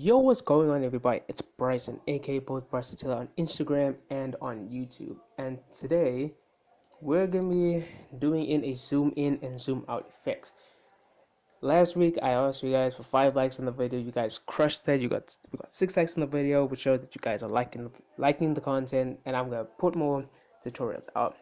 Yo, what's going on, everybody? It's Bryson, aka both Bryson Taylor, on Instagram and on YouTube. And today we're gonna be doing a zoom in and zoom out effects. Last week I asked you guys for 5 likes on the video. You guys crushed that. We got 6 likes on the video, which showed that you guys are liking the content, and I'm gonna put more tutorials out.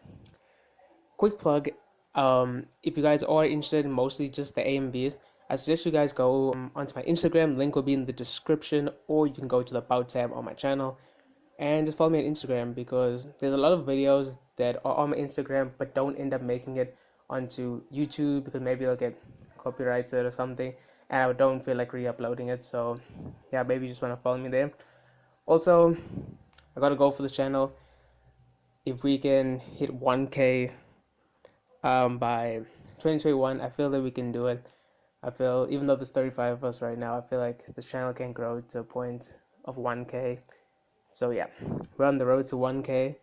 Quick plug. If you guys are interested in mostly just the A and Bs, I suggest you guys go onto my Instagram. Link will be in the description, or you can go to the About tab on my channel and just follow me on Instagram, because there's a lot of videos that are on my Instagram but don't end up making it onto YouTube because maybe they'll get copyrighted or something, and I don't feel like re-uploading it. So yeah, maybe you just want to follow me there. Also, I gotta go for this channel. If we can hit 1K by 2021, I feel that we can do it. I feel, even though there's 35 of us right now, I feel like this channel can grow to a point of 1K. So yeah, we're on the road to 1K.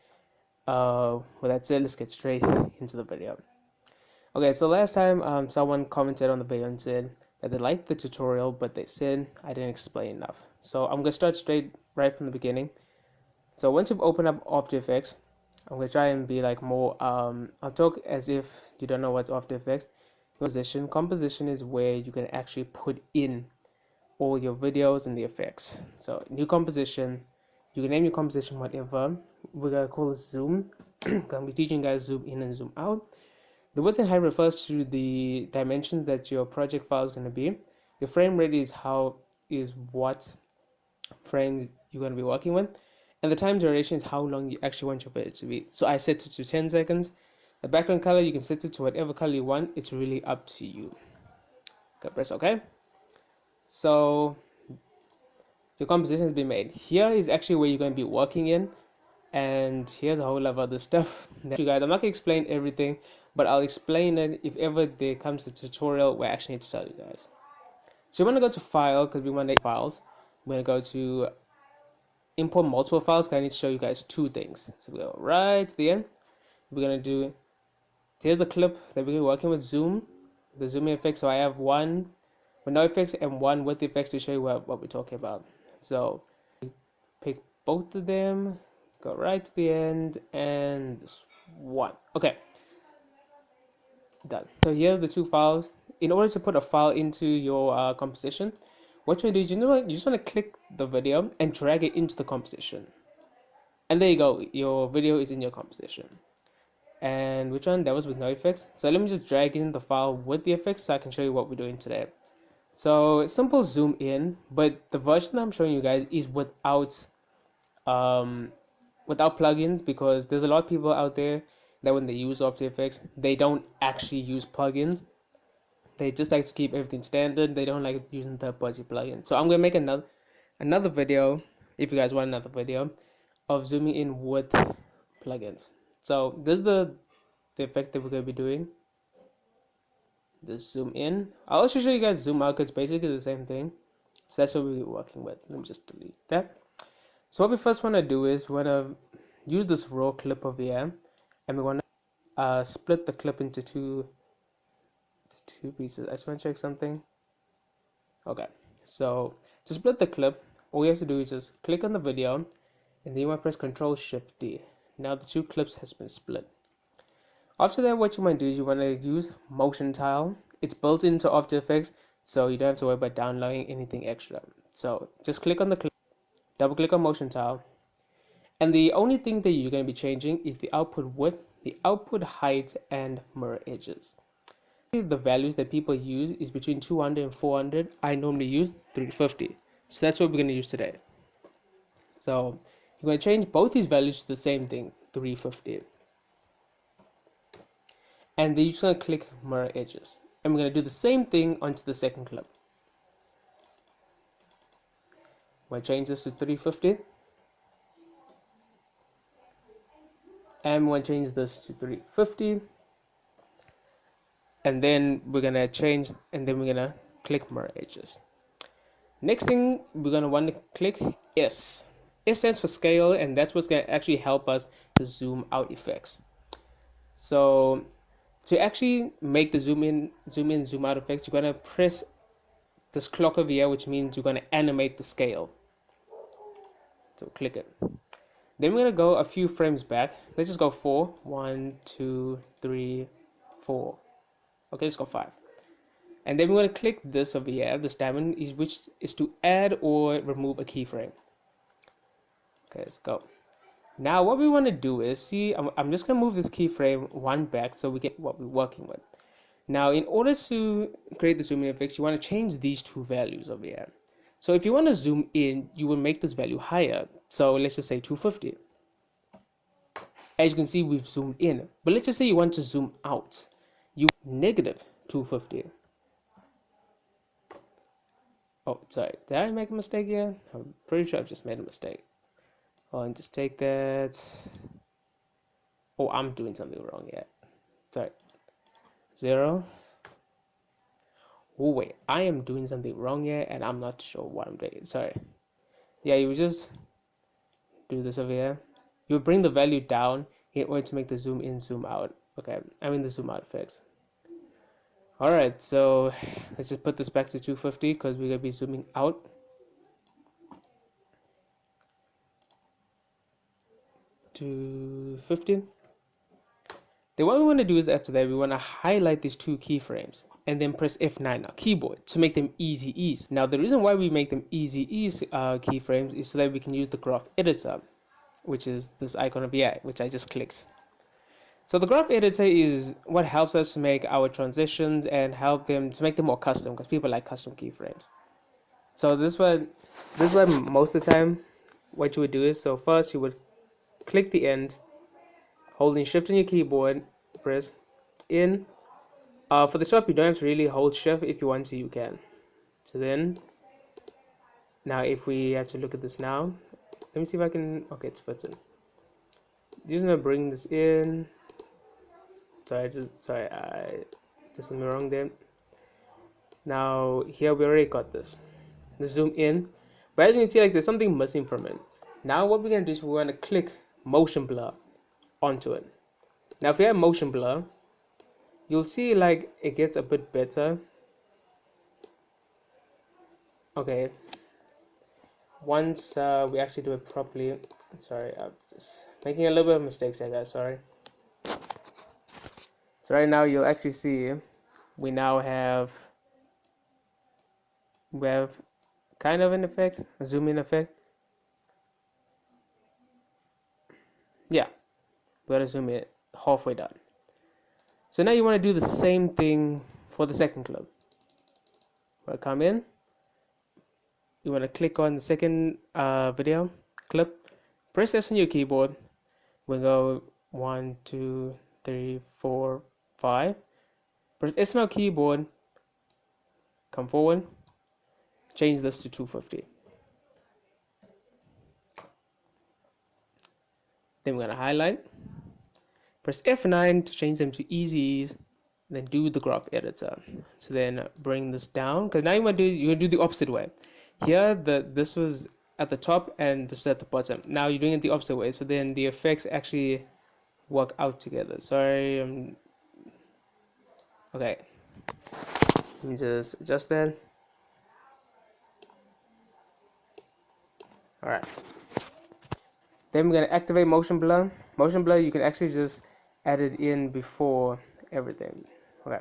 Well, that's it. Let's get straight into the video. Okay, so last time someone commented on the video and said that they liked the tutorial, but they said I didn't explain enough. So I'm gonna start right from the beginning. So once you've opened up After Effects, I'm gonna try and be like more I'll talk as if you don't know what's After Effects. Composition is where you can actually put in all your videos and the effects. So new composition, you can name your composition whatever. We're gonna call it zoom. Gonna be teaching guys zoom in and zoom out. The width and height refers to the dimensions that your project file is gonna be. Your frame rate is what frames you're gonna be working with. And the time duration is how long you actually want your video to be. So I set it to 10 seconds. The background color, you can set it to whatever color you want. It's really up to you. Okay, press OK. So the composition has been made. Here is actually where you're going to be working in. And here's a whole lot of other stuff. You guys, I'm not going to explain everything, but I'll explain it if ever there comes a tutorial where I actually need to tell you guys. So you want to go to File, because we want to files. We're going to go to import multiple files, because I need to show you guys two things. So we go right to the end. We're going to do, here's the clip that we're working with the zoom in effect. So I have one with no effects and one with the effects to show you what we're talking about. So pick both of them, go right to the end, and this one. Okay, done. So here are the two files. In order to put a file into your composition, what you do is you just want to click the video and drag it into the composition, and there you go. Your video is in your composition. And which one? That was with no effects. So let me just drag in the file with the effects so I can show you what we're doing today. So it's simple zoom in, but the version I'm showing you guys is without plugins, because there's a lot of people out there that when they use After Effects, they don't actually use plugins. They just like to keep everything standard. They don't like using third-party plugins. So I'm gonna make another video, if you guys want another video, of zooming in with plugins. So this is the effect that we're going to be doing. The zoom in. I'll also show you guys zoom out, because it's basically the same thing. So that's what we're working with. Let me just delete that. So what we first want to do is we want to use this raw clip over here, and we want to split the clip into two pieces. I just want to check something. Okay, so to split the clip, all you have to do is just click on the video, and then you want to press Ctrl-Shift-D. Now the two clips has been split. After that, what you want to do is you want to use Motion Tile. It's built into After Effects, so you don't have to worry about downloading anything extra. So just click on the clip, double click on Motion Tile, and the only thing that you're going to be changing is the output width, the output height, and mirror edges. The values that people use is between 200 and 400. I normally use 350. So that's what we're going to use today. So you're going to change both these values to the same thing, 350. And then you're just going to click mirror edges. And we're going to do the same thing onto the second clip. We'll change this to 350. And we'll change this to 350. And then we're going to change, and then we're going to click mirror edges. Next thing, we're going to want to click S. S stands for scale, and that's what's going to actually help us to zoom out effects. So to actually make the zoom in, zoom out effects, you're going to press this clock over here, which means you're going to animate the scale. So click it. Then we're going to go a few frames back. Let's just go 4. 1, 2, 3, 4. Okay, let's go 5. And then we're going to click this over here, this diamond, which is to add or remove a keyframe. Okay, let's go. Now what we want to do is, see, I'm just going to move this keyframe one back so we get what we're working with. Now, in order to create the zoom in effects, you want to change these two values over here. So if you want to zoom in, you will make this value higher. So let's just say 250. As you can see, we've zoomed in. But let's just say you want to zoom out. You negative 250. Oh, sorry. Did I make a mistake here? I'm pretty sure I've just made a mistake. Oh, and just take that. Oh, I'm doing something wrong here. Sorry. 0. Oh wait, I am doing something wrong here and I'm not sure what I'm doing. Sorry. Yeah, you just do this over here. You bring the value down in order to make the zoom in, zoom out. Okay, I mean the zoom out effect. Alright, so let's just put this back to 250 because we're going to be zooming out. To 50. Then what we want to do is after that, we want to highlight these two keyframes and then press F9 on keyboard to make them easy ease. Now the reason why we make them easy ease keyframes is so that we can use the graph editor, which is this icon of here, which I just clicked. So the graph editor is what helps us to make our transitions and help them to make them more custom, because people like custom keyframes. So this one most of the time what you would do is, so first you would click the end, holding shift on your keyboard, press in. For the top, you don't have to really hold shift. If you want to, you can. So then, now if we have to look at this now, let me see if I can, okay, it's fitting. Just gonna bring this in. Sorry, I just did me wrong there. Now here we already got this. The zoom in, but as you can see, like there's something missing from it. Now what we're gonna do is we're gonna click motion blur onto it. Now if you have motion blur, you'll see like it gets a bit better. Okay, once we actually do it properly. Sorry, I'm just making a little bit of mistakes here, guys. Sorry. So right now you'll actually see we have kind of an effect, a zoom in effect. Yeah, we gotta zoom in halfway down. So now you want to do the same thing for the second clip. We'll come in. You want to click on the second video clip. Press S on your keyboard. We'll go 1, 2, 3, 4, 5. Press S on our keyboard. Come forward. Change this to 250. Then we're gonna highlight. Press F9 to change them to easy ease. Then do the graph editor. So then bring this down, because now you're gonna do the opposite way. Here this was at the top and this was at the bottom. Now you're doing it the opposite way, so then the effects actually work out together. Sorry, okay. Let me just adjust that. Alright. Then we're gonna activate motion blur. Motion blur, you can actually just add it in before everything. Okay.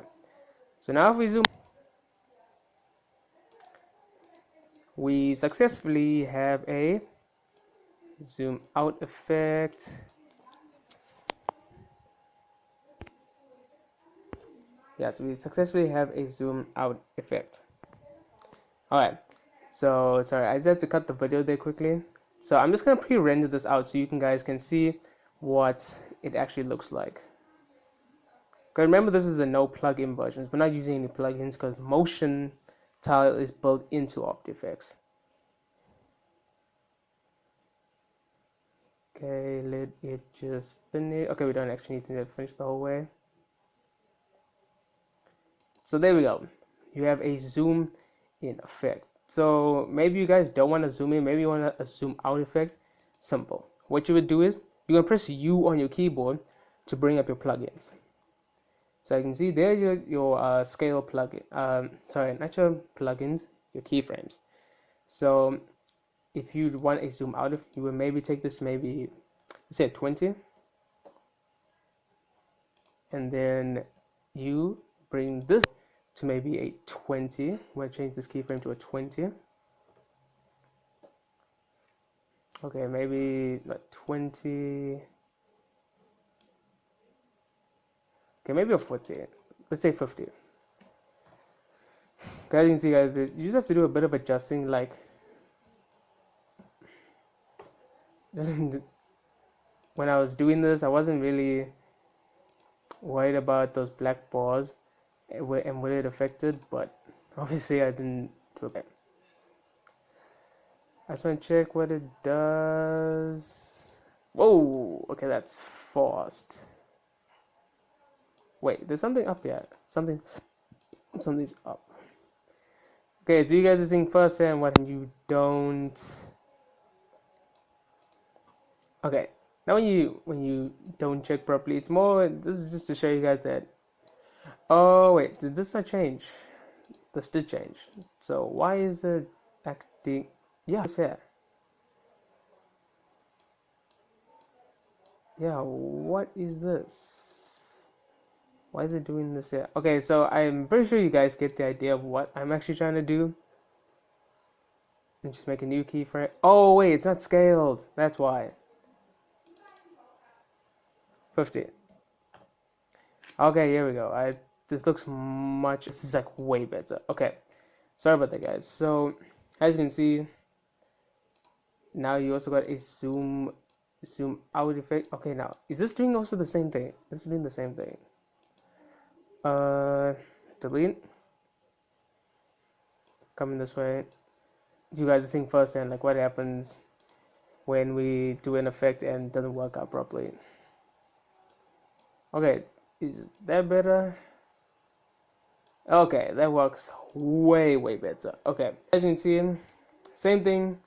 So now if we zoom, we successfully have a zoom out effect. Yeah, so we successfully have a zoom out effect. Alright, so sorry, I just had to cut the video there quickly. So I'm just gonna pre-render this out so you guys can see what it actually looks like. Because remember, this is the no plugin versions. We're not using any plugins because motion tile is built into After Effects. Okay, let it just finish. Okay, we don't actually need to finish the whole way. So there we go. You have a zoom in effect. So maybe you guys don't want to zoom in. Maybe you want a zoom out effect. Simple. What you would do is you're going to press U on your keyboard to bring up your plugins. So you can see there's your scale plugin. Sorry, not your plugins. your keyframes. So if you want a zoom out, you would maybe take this, maybe say 20, and then you bring this to maybe a 20. We'll change this keyframe to a 20. Okay, maybe not 20. Okay, maybe a 40. Let's say 50. Guys, you can see, guys, you just have to do a bit of adjusting. Like, when I was doing this, I wasn't really worried about those black bars and what it affected, but obviously I didn't do it. I just want to check what it does. Whoa, okay, that's fast. Wait, there's something up here. Something's up. Okay, so you guys are seeing first and what you don't. Okay, now when you don't check properly, it's more. This is just to show you guys that. Oh wait, did this not change? This did change. So why is it acting? Yeah, it's here. Yeah, what is this? Why is it doing this here? Okay, so I'm pretty sure you guys get the idea of what I'm actually trying to do. And just make a new keyframe. Oh wait, it's not scaled. That's why. 50. Okay, here we go. This looks much. This is like way better. Okay, sorry about that, guys. So as you can see, now you also got a zoom out effect. Okay, now is this doing also the same thing? This is doing the same thing. Delete. Coming this way. You guys are seeing firsthand like what happens when we do an effect and it doesn't work out properly. Okay, is that better? Okay, that works way better. Okay, as you can see, same thing,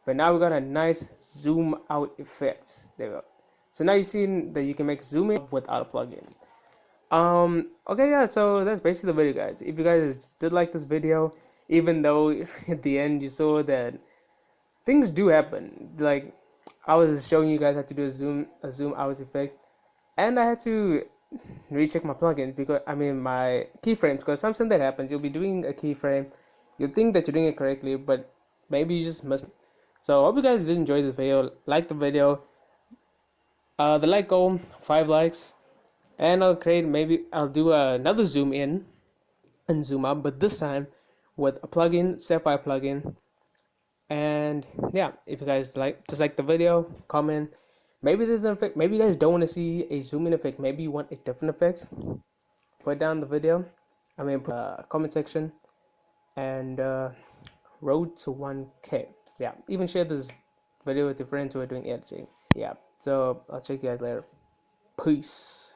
but now we got a nice zoom out effect. There we go. So now you see that you can make zoom in without a plugin. Okay, yeah, so that's basically the video, guys. If you guys did like this video, even though at the end you saw that things do happen, like I was showing you guys how to do a zoom out effect, and I had to recheck my plugins, because I mean my keyframes, because sometimes that happens. You'll be doing a keyframe, you think that you're doing it correctly, but maybe you just missed it. So I hope you guys did enjoy this video. Like the video, the like goal 5 likes, and I'll do another zoom in and zoom out, but this time with a plugin, Sapphire plugin. And yeah, if you guys like the video, comment. Maybe there's an effect. Maybe you guys don't want to see a zoom in effect. Maybe you want a different effect. Put down the video. I mean, comment section, and road to 1K. Yeah, even share this video with your friends who are doing editing. Yeah, so I'll check you guys later. Peace.